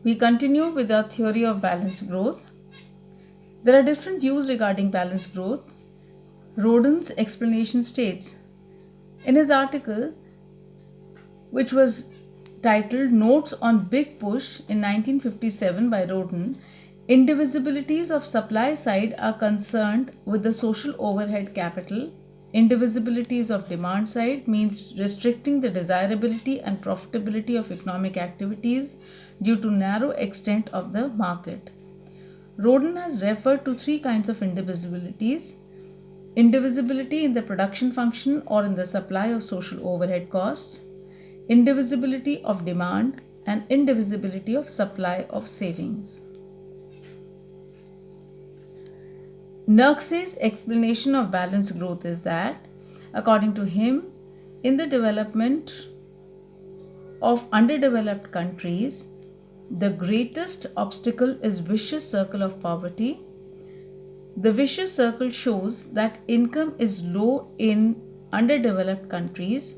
We continue with our theory of balanced growth. There are different views regarding balanced growth. Rodin's explanation states, in his article, which was titled Notes on Big Push in 1957 by Rodin, indivisibilities of supply side are concerned with the social overhead capital. Indivisibilities of demand side means restricting the desirability and profitability of economic activities due to narrow extent of the market. Rodin has referred to three kinds of indivisibilities: indivisibility in the production function or in the supply of social overhead costs, indivisibility of demand, and indivisibility of supply of savings. Nurksey's explanation of balanced growth is that, according to him, in the development of underdeveloped countries, the greatest obstacle is vicious circle of poverty. The vicious circle shows that income is low in underdeveloped countries.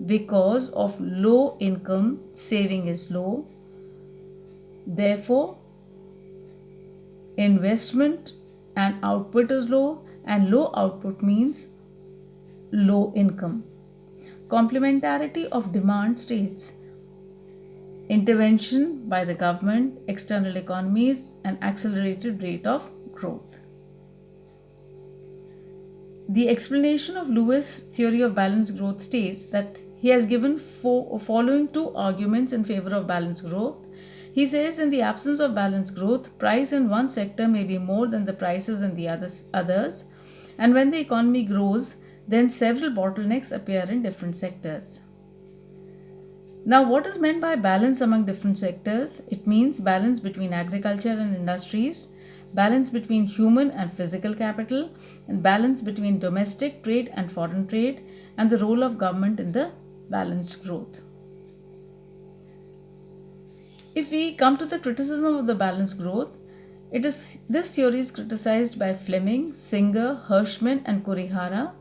Because of low income, saving is low. Therefore, investment and output is low, and low output means low income. Complementarity of demand states intervention by the government, external economies, and accelerated rate of growth. The explanation of Lewis' theory of balanced growth states that he has given following two arguments in favor of balanced growth. He says, in the absence of balanced growth, price in one sector may be more than the prices in the others, and when the economy grows, then several bottlenecks appear in different sectors. Now, what is meant by balance among different sectors? It means balance between agriculture and industries, balance between human and physical capital, and balance between domestic trade and foreign trade, and the role of government in the balanced growth. If we come to the criticism of the balanced growth, this theory is criticized by Fleming, Singer, Hirschman, and Kurihara.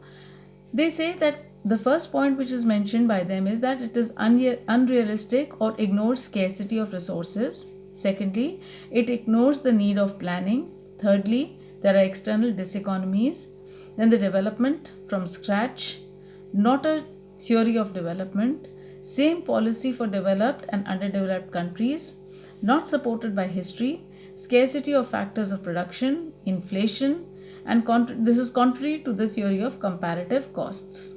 They say that the first point which is mentioned by them is that it is unrealistic or ignores scarcity of resources. Secondly, it ignores the need of planning. Thirdly, there are external diseconomies. Then the development from scratch, not a theory of development. Same policy for developed and underdeveloped countries, not supported by history. Scarcity of factors of production, inflation, and this is contrary to the theory of comparative costs.